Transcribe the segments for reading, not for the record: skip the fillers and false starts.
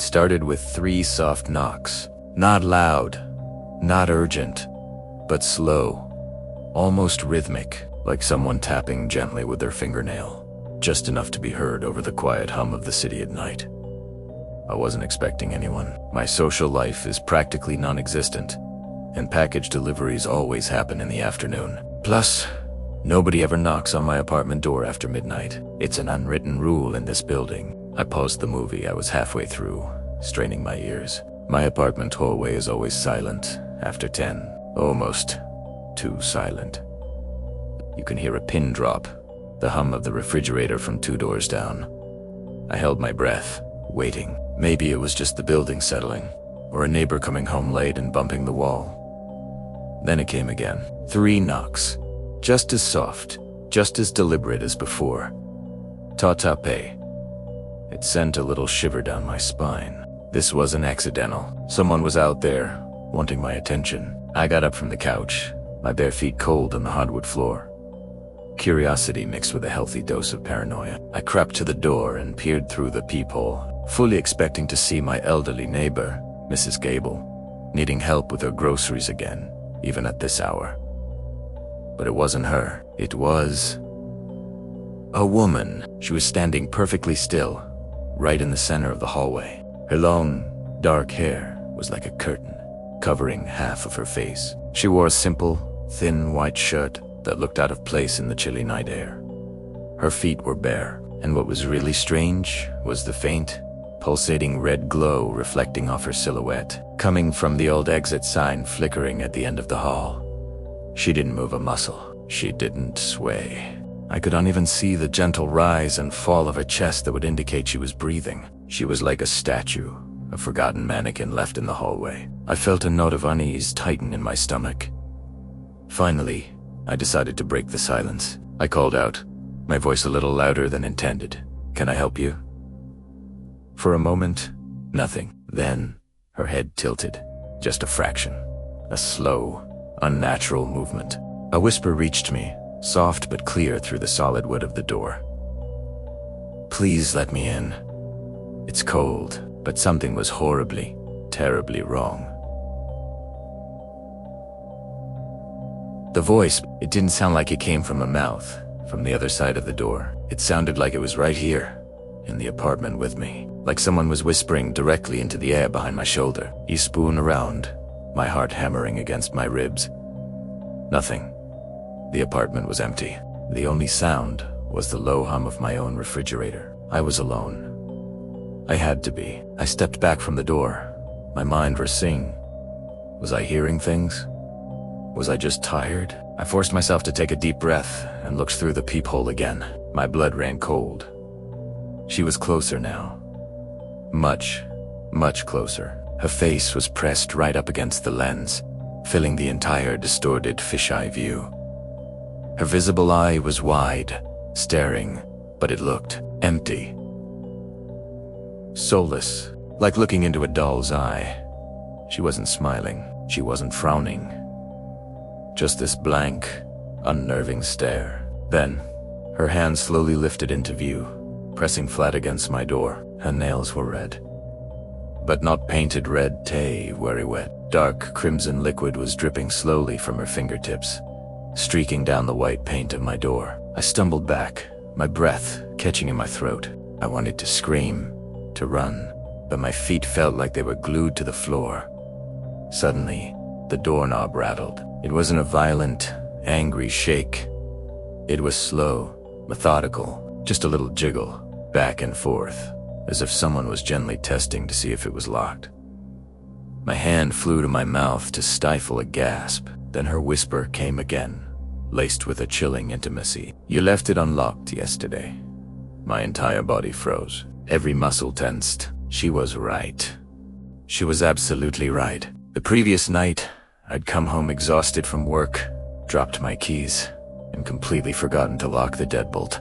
It started with 3 soft knocks. Not loud, not urgent, but slow, almost rhythmic, like someone tapping gently with their fingernail, just enough to be heard over the quiet hum of the city at night. I wasn't expecting anyone. My social life is practically non-existent, and package deliveries always happen in the afternoon. Plus, nobody ever knocks on my apartment door after midnight. It's an unwritten rule in this building. I paused the movie I was halfway through, straining my ears. My apartment hallway is always silent after 10, almost too silent. You can hear a pin drop, the hum of the refrigerator from 2 doors down. I held my breath, waiting. Maybe it was just the building settling, or a neighbor coming home late and bumping the wall. Then it came again. 3 knocks, just as soft, just as deliberate as before. Ta-ta-pe. It sent a little shiver down my spine. This wasn't accidental. Someone was out there, wanting my attention. I got up from the couch, my bare feet cold on the hardwood floor. Curiosity mixed with a healthy dose of paranoia. I crept to the door and peered through the peephole, fully expecting to see my elderly neighbor, Mrs. Gable, needing help with her groceries again, even at this hour. But it wasn't her. It was a woman. She was standing perfectly still, right in the center of the hallway. Her long, dark hair was like a curtain, covering half of her face. She wore a simple, thin white shirt that looked out of place in the chilly night air. Her feet were bare, and what was really strange was the faint, pulsating red glow reflecting off her silhouette, coming from the old exit sign flickering at the end of the hall. She didn't move a muscle. She didn't sway. I could uneven see the gentle rise and fall of her chest that would indicate she was breathing. She was like a statue, a forgotten mannequin left in the hallway. I felt a note of unease tighten in my stomach. Finally, I decided to break the silence. I called out, my voice a little louder than intended. "Can I help you?" For a moment, nothing. Then, her head tilted, just a fraction. A slow, unnatural movement. A whisper reached me, soft but clear through the solid wood of the door. "Please let me in. It's cold," but something was horribly, terribly wrong. The voice, it didn't sound like it came from a mouth, from the other side of the door. It sounded like it was right here, in the apartment with me, like someone was whispering directly into the air behind my shoulder. I spun around, my heart hammering against my ribs. Nothing. The apartment was empty. The only sound was the low hum of my own refrigerator. I was alone. I had to be. I stepped back from the door, my mind racing. Was I hearing things? Was I just tired? I forced myself to take a deep breath and looked through the peephole again. My blood ran cold. She was closer now. Much, much closer. Her face was pressed right up against the lens, filling the entire distorted fisheye view. Her visible eye was wide, staring, but it looked empty. Soulless, like looking into a doll's eye. She wasn't smiling. She wasn't frowning. Just this blank, unnerving stare. Then, her hand slowly lifted into view, pressing flat against my door. Her nails were red. But not painted red, very wet. Dark crimson liquid was dripping slowly from her fingertips, streaking down the white paint of my door. I stumbled back, my breath catching in my throat. I wanted to scream, to run, but my feet felt like they were glued to the floor. Suddenly, the doorknob rattled. It wasn't a violent, angry shake. It was slow, methodical, just a little jiggle, back and forth, as if someone was gently testing to see if it was locked. My hand flew to my mouth to stifle a gasp. Then her whisper came again, laced with a chilling intimacy. "You left it unlocked yesterday." My entire body froze. Every muscle tensed. She was right. She was absolutely right. The previous night, I'd come home exhausted from work, dropped my keys, and completely forgotten to lock the deadbolt.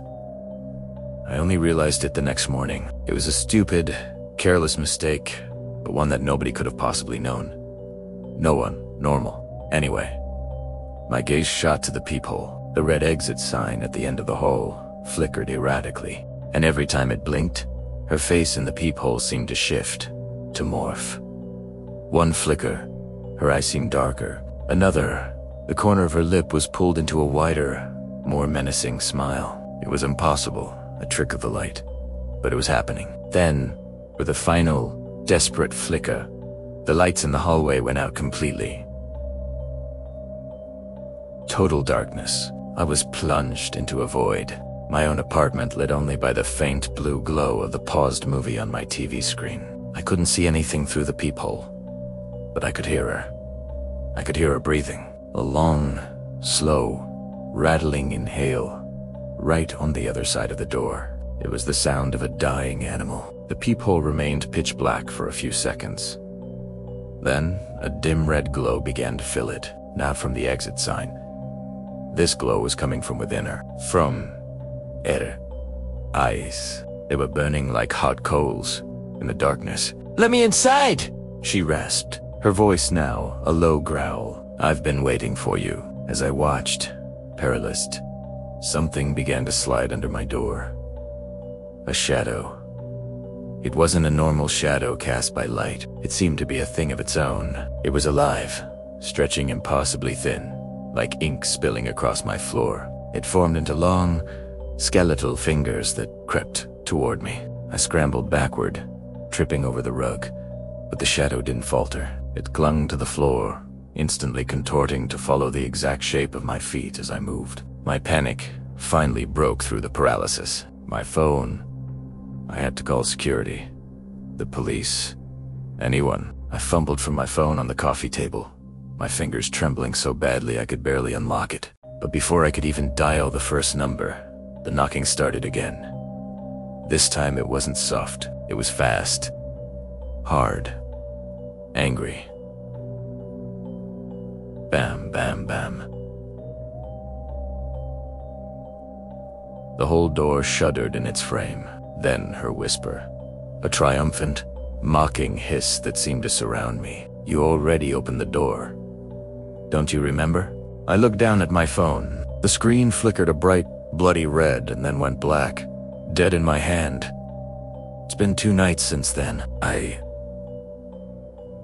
I only realized it the next morning. It was a stupid, careless mistake, but one that nobody could have possibly known. No one normal. Anyway, my gaze shot to the peephole. The red exit sign at the end of the hall flickered erratically, and every time it blinked, her face in the peephole seemed to shift, to morph. One flicker, her eyes seemed darker. Another, the corner of her lip was pulled into a wider, more menacing smile. It was impossible, a trick of the light, but it was happening. Then, with a final, desperate flicker, the lights in the hallway went out completely. Total darkness. I was plunged into a void. My own apartment lit only by the faint blue glow of the paused movie on my TV screen. I couldn't see anything through the peephole, but I could hear her. I could hear her breathing. A long, slow, rattling inhale, right on the other side of the door. It was the sound of a dying animal. The peephole remained pitch black for a few seconds. Then, a dim red glow began to fill it, not from the exit sign. This glow was coming from within her, from her eyes. They were burning like hot coals in the darkness. "Let me inside!" she rasped, her voice now a low growl. "I've been waiting for you." As I watched, paralyzed, something began to slide under my door. A shadow. It wasn't a normal shadow cast by light. It seemed to be a thing of its own. It was alive, stretching impossibly thin, like ink spilling across my floor. It formed into long, skeletal fingers that crept toward me. I scrambled backward, tripping over the rug, but the shadow didn't falter. It clung to the floor, instantly contorting to follow the exact shape of my feet as I moved. My panic finally broke through the paralysis. My phone. I had to call security, the police, anyone. I fumbled for my phone on the coffee table, my fingers trembling so badly I could barely unlock it. But before I could even dial the first number, the knocking started again. This time it wasn't soft, it was fast, hard, angry. Bam, bam, bam. The whole door shuddered in its frame. Then her whisper, a triumphant, mocking hiss that seemed to surround me. "You already opened the door. Don't you remember?" I looked down at my phone. The screen flickered a bright, bloody red and then went black, dead in my hand. It's been 2 nights since then. I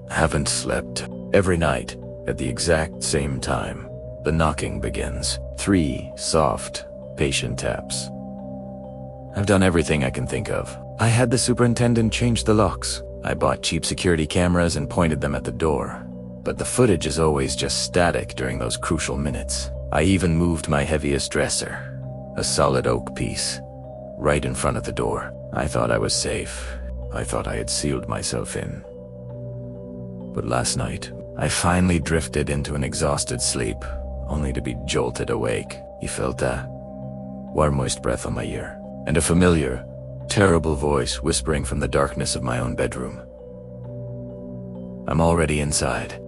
haven't slept. Every night, at the exact same time, the knocking begins. 3 soft, patient taps. I've done everything I can think of. I had the superintendent change the locks. I bought cheap security cameras and pointed them at the door. But the footage is always just static during those crucial minutes. I even moved my heaviest dresser, a solid oak piece, right in front of the door. I thought I was safe. I thought I had sealed myself in. But last night, I finally drifted into an exhausted sleep, only to be jolted awake. You felt that? Warm, moist breath on my ear, and a familiar, terrible voice whispering from the darkness of my own bedroom. I'm already inside.